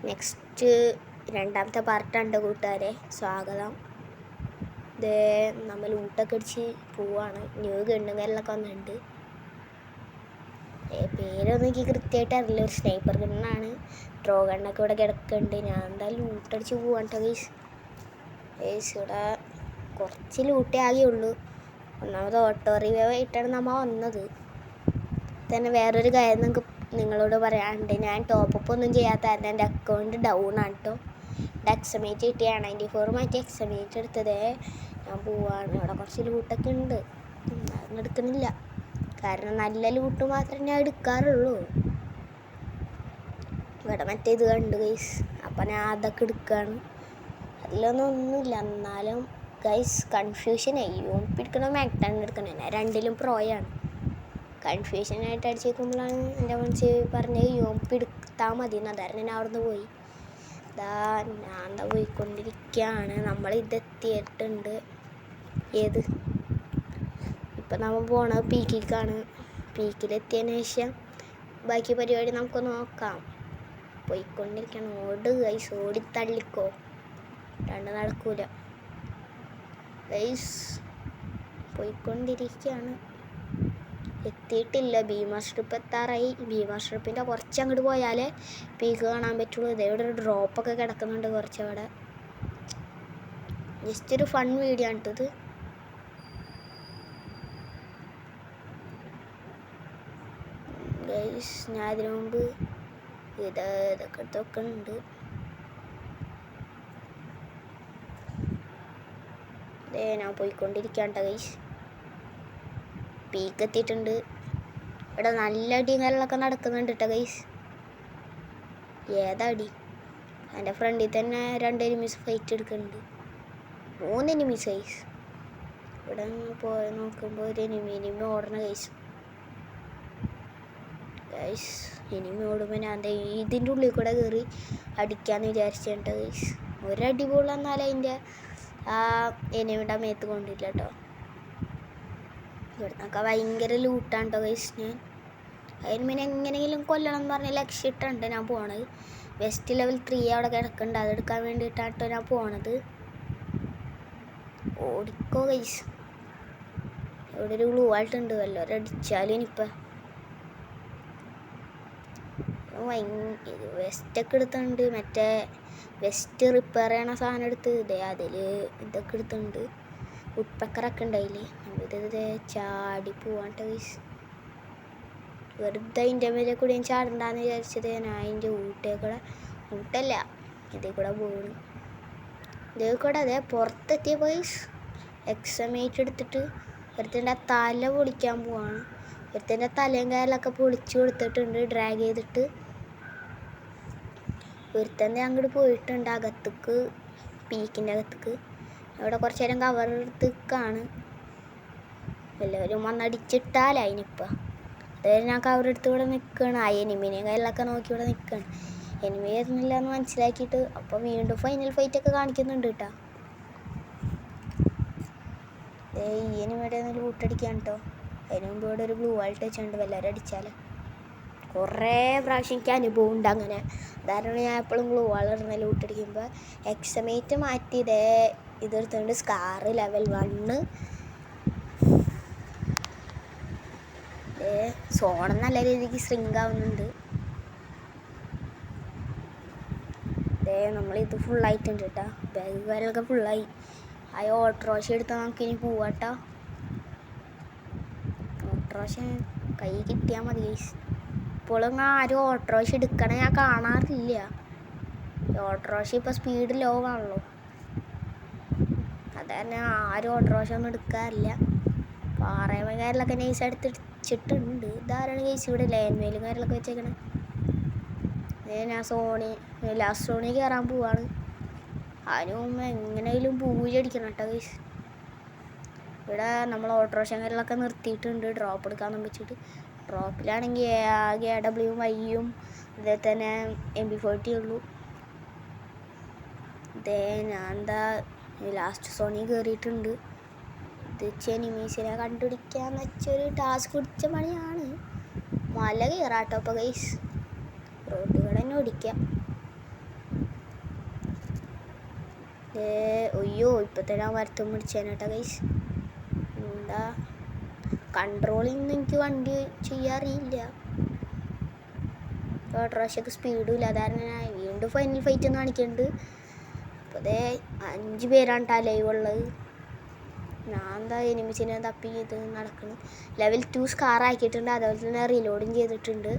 Next രണ്ടാമത്തെ പാർട്ടുണ്ട് കൂട്ടുകാരെ, സ്വാഗതം. ഇത് നമ്മൾ ഊട്ടൊക്കെ അടിച്ച് പോവാണ്. ന്യൂ ഗണ്ണുകാരിലൊക്കെ വന്നിട്ടുണ്ട്. പേരൊന്നും എനിക്ക് കൃത്യമായിട്ട് അറിയില്ല. ഒരു സ്നൈപ്പർ ഗണ്ണാണ്. ഡ്രോ ഗണ്ണൊക്കെ ഇവിടെ കിടക്കുന്നുണ്ട്. ഞാൻ എന്തായാലും ലൂട്ടടിച്ച് പോവാണ് കേട്ടോ ഗൈസ്. ഇവിടെ കുറച്ച് ലൂട്ടേ ആകെയുള്ളൂ. ഒന്നാമത് ഓട്ടോ റിവൈവ് ആയിട്ടാണ് നമ്മൾ വന്നത്. തന്നെ വേറൊരു കാര്യം നിങ്ങളോട് പറയാനുണ്ട്. ഞാൻ ടോപ്പപ്പ് ഒന്നും ചെയ്യാത്ത കാരണം എൻ്റെ അക്കൗണ്ട് ഡൗൺ ആണ് കേട്ടോ. എൻ്റെ എക്സമേറ്റ് കിട്ടിയാണ് 94 മാറ്റി എക്സമേറ്റ് എടുത്തത്. ഞാൻ പോവാണ്. അവിടെ കുറച്ച് ലൂട്ടൊക്കെ ഉണ്ട്. അതൊന്നും എടുക്കുന്നില്ല, കാരണം നല്ല ലൂട്ട് മാത്രമേ ഞാൻ എടുക്കാറുള്ളൂ. ഇവിടെ മറ്റേത് കണ്ടു ഗൈസ്, അപ്പം ഞാൻ അതൊക്കെ എടുക്കുകയാണ്. അതിലൊന്നുമില്ല. എന്നാലും ഗൈസ് കൺഫ്യൂഷനായി. യൂണിറ്റ് എടുക്കണോ മാക്ടാൻ എടുക്കണോ? ഞാൻ രണ്ടിലും പ്രോയാണ്. കൺഫ്യൂഷനായിട്ട് അടിച്ചേക്കുമ്പോഴാണ് എൻ്റെ മനസ്സിൽ പറഞ്ഞത് യൂണിറ്റ് എടുത്താൽ മതി എന്ന്. അതായിരുന്നു ഞാൻ അവിടെ നിന്ന് പോയി. ഞാൻ എന്താ പോയിക്കൊണ്ടിരിക്കുകയാണ്. നമ്മളിതെത്തിയിട്ടുണ്ട്. ഏത് ഇപ്പം നമ്മൾ പോണത് പീക്കിലേക്കാണ്. പീക്കിലെത്തിയതിന് ശേഷം ബാക്കി പരിപാടി നമുക്ക് നോക്കാം. പോയിക്കൊണ്ടിരിക്കണം. ഓട് ഗൈസ്, ഓടിത്തള്ളിക്കോ, രണ്ട് നടക്കൂല ഗൈസ്. പോയിക്കൊണ്ടിരിക്കുകയാണ്. എത്തിയിട്ടില്ല. ഭീമാ സ്ട്രിപ്പ് എത്താറായി. ഭീമാ സ്ട്രിപ്പിൻ്റെ കുറച്ച് അങ്ങോട്ട് പോയാലേ പീക്ക് കാണാൻ പറ്റുള്ളൂ. ഇതേവിടെ ഒരു ഡ്രോപ്പൊക്കെ കിടക്കുന്നുണ്ട് കുറച്ചവിടെ. ജസ്റ്റ് ഒരു ഫൺ വീഡിയോ ആണ് ഇത്. ഗൈസ് ഞാൻ അതിനു മുമ്പ് ഇതൊക്കെ എടുത്തൊക്കെ ഉണ്ട്. ഞാൻ പോയിക്കൊണ്ടിരിക്കാണ്ട ഗൈസ്. പീക്ക് എത്തിയിട്ടുണ്ട്. ഇവിടെ നല്ല അടിയും കാര്യങ്ങളൊക്കെ നടക്കുന്നുണ്ട് കേട്ടോ ഗൈസ്. ഏതടി? എൻ്റെ ഫ്രണ്ടിൽ തന്നെ 2 എനിമീസ് ഫൈറ്റ് എടുക്കുന്നുണ്ട്. 3 എനിമീസ് ഗൈസ്. ഇവിടെ പോയി നോക്കുമ്പോൾ ഒരു എനിമി ഓടണ ഗൈസ്. എനിമി ഓടുമ്പോൾ ഞാൻ ഇതിൻ്റെ ഉള്ളിൽ കൂടെ കയറി അടിക്കാമെന്ന് വിചാരിച്ചിട്ടുണ്ട് ഗൈസ്. ഒരടി പോളെന്നാലും അതിൻ്റെ ആ എനിമിയുടെ മേത്ത് കൊണ്ടില്ല കേട്ടോ. ഇവിടുന്നൊക്കെ ഭയങ്കര ലൂട്ടാണ് കേട്ടോ ഗൈസ്. ഞാൻ അതിന് എങ്ങനെയെങ്കിലും കൊല്ലണം എന്ന് പറഞ്ഞ ലക്ഷ്യമിട്ടുണ്ട് ഞാൻ പോണത്. വെസ്റ്റ് ലെവൽ 3 അവിടെ കിടക്കുന്നുണ്ട്. അതെടുക്കാൻ വേണ്ടിയിട്ടാണ് കേട്ടോ ഞാൻ പോണത്. ഓടിക്കോ ഗൈസ്. ഇവിടെ ഒരു ഗ്ലൂ ആയിട്ടുണ്ട്. വല്ലവരും അടിച്ചാലും ഇനിയിപ്പം വെസ്റ്റൊക്കെ എടുത്തുണ്ട്. മറ്റേ വെസ്റ്റ് റിപ്പയർ ചെയ്യണ സാധനം എടുത്ത് അതിൽ ഇതൊക്കെ എടുത്തുണ്ട്. ഉഡ്പക്കറൊക്കെ ഉണ്ടായില്ലേ. ഇത് ചാടി പോവാണ്ട് ഗൈസ്. വെറുതെ അതിൻ്റെ മേലെ കൂടെ ഞാൻ ചാടണ്ടെന്ന് വിചാരിച്ചത്. ഞാൻ അതിൻ്റെ ഊട്ടല്ല ഇതിൽ കൂടെ പോകണം. ഇതിൽ കൂടെ അതെ പുറത്തെത്തിയ ഗൈസ് എക്സമേറ്റ് എടുത്തിട്ട് ഒരുത്തൻ്റെ തല പൊളിക്കാൻ പോവാണ്. ഒരുത്തൻ്റെ തലയും കാലൊക്കെ പൊളിച്ചു കൊടുത്തിട്ടുണ്ട് ഡ്രാഗ് ചെയ്തിട്ട്. ഒരുത്തൻ്റെ അങ്ങോട്ട് പോയിട്ടുണ്ട് അകത്തേക്ക്, പീക്കിൻ്റെ അകത്തേക്ക്. അവിടെ കുറച്ച് നേരം കവർ എടുത്തേക്കാണ്. എല്ലാവരും വന്നടിച്ചിട്ടാലേ അതിനിപ്പോൾ. അതായത് ഞാൻ കവർ എടുത്ത് ഇവിടെ നിൽക്കുകയാണ്. ആ എനിമിനെയും കയ്യിലൊക്കെ നോക്കി ഇവിടെ നിൽക്കുകയാണ്. എനിമി വരുന്നില്ല എന്ന് മനസ്സിലാക്കിയിട്ട് അപ്പോൾ വീണ്ടും ഫൈനൽ ഫൈറ്റൊക്കെ കാണിക്കുന്നുണ്ട് കേട്ടോ. ഈ എനിമിയുടെ ഒന്ന് ലൂട്ടടിക്കാൻ കേട്ടോ. അതിന് മുമ്പ് ഇവിടെ ഒരു ബ്ലൂ ആൾട്ട് വെച്ചിട്ടുണ്ട്. എല്ലാവരും അടിച്ചാൽ കുറേ പ്രാവശ്യം എനിക്ക് അനുഭവം ഉണ്ട് അങ്ങനെ. അതാരണം ഞാൻ എപ്പോഴും ഗ്ലൂ വാളിടുന്ന ലൂട്ടടിക്കുമ്പോൾ എക്സമേറ്റ് മാറ്റി ഇതെടുത്തുകൊണ്ട് സ്കാർ ലെവൽ 1 സോണം നല്ല രീതിക്ക് സ്ട്രിങ്ക് ആവുന്നുണ്ട്. നമ്മളിത് ഫുള്ളായിട്ടുണ്ട് കേട്ടോ. ബാഗ് കാര്യങ്ങളൊക്കെ ഫുള്ളായി. ആ ഓട്ടോറോഷ എടുത്താൽ നമുക്ക് ഇനി പോവാട്ടോ. ഓട്ടോറോഷ കൈ കിട്ടിയാൽ മതി ഗൈസ്. ഇപ്പോഴും ആരും ഓട്ടോറോഷ എടുക്കണേ ഞാൻ കാണാറില്ല. ഓട്ടോറോഷ ഇപ്പോൾ സ്പീഡ് ലോ ആണല്ലോ. അത് തന്നെ ആരും ഓട്ടോറോഷ ഒന്നും എടുക്കാറില്ല. പാറയമ്മക്കാരിലൊക്കെ നൈസ് എടുത്തിട്ടുണ്ട്. ഇതാരാണ് കേസ് ഇവിടെ ലാൻഡ്മേലും കാര്യങ്ങളൊക്കെ വെച്ചേക്കണേ. ഞാൻ ലാസ്റ്റ് സോണി കയറാൻ പോവാണ്. അതിന് മുമ്പ് എങ്ങനെയും പൂജ അടിക്കണം കേട്ടോ ഗൈസ്. ഇവിടെ നമ്മൾ ഓട്ടോറിക്ഷ കാര്യങ്ങളൊക്കെ നിർത്തിയിട്ടുണ്ട് ഡ്രോപ്പ് എടുക്കാമെന്ന് വെച്ചിട്ട്. ഡ്രോപ്പിലാണെങ്കിൽ ആകെ AWYയും അതേ തന്നെ MP40 ഉള്ളൂ. ഞാൻ എന്താ ലാസ്റ്റ് സോണി കയറിയിട്ടുണ്ട്. ഇത് എനിമീസിനെ കണ്ടുപിടിക്കാന്ന് വെച്ചൊരു ടാസ്ക് പിടിച്ച പണിയാണ്. മല കയറാട്ടോ അപ്പോൾ ഗൈസ്. റോഡ് കൂടെ തന്നെ ഓടിക്കാം. അയ്യോ ഇപ്പം തന്നെ ആ മരത്തും പിടിച്ചേനേട്ടാ ഗൈസ്. എന്താ കൺട്രോളിങ് എനിക്ക് വണ്ടി ചെയ്യാറിയില്ല. ഇപ്പോൾ പ്രാവശ്യമൊക്കെ സ്പീഡും ഇല്ല. അതാണ് ഞാൻ വീണ്ടും ഫൈനൽ ഫൈറ്റ് എന്ന് കാണിക്കുന്നുണ്ട്. അപ്പോൾ അതേ 5 പേരാണ് കേട്ടോ ലൈവ് ഉള്ളത്. ഞാൻ എന്താ എനിമിസിനെ തപ്പി ഇത് നടക്കണം. ലെവൽ 2 സ്കാർ ആക്കിയിട്ടുണ്ട്. അതുപോലെ തന്നെ റീലോഡും ചെയ്തിട്ടുണ്ട്.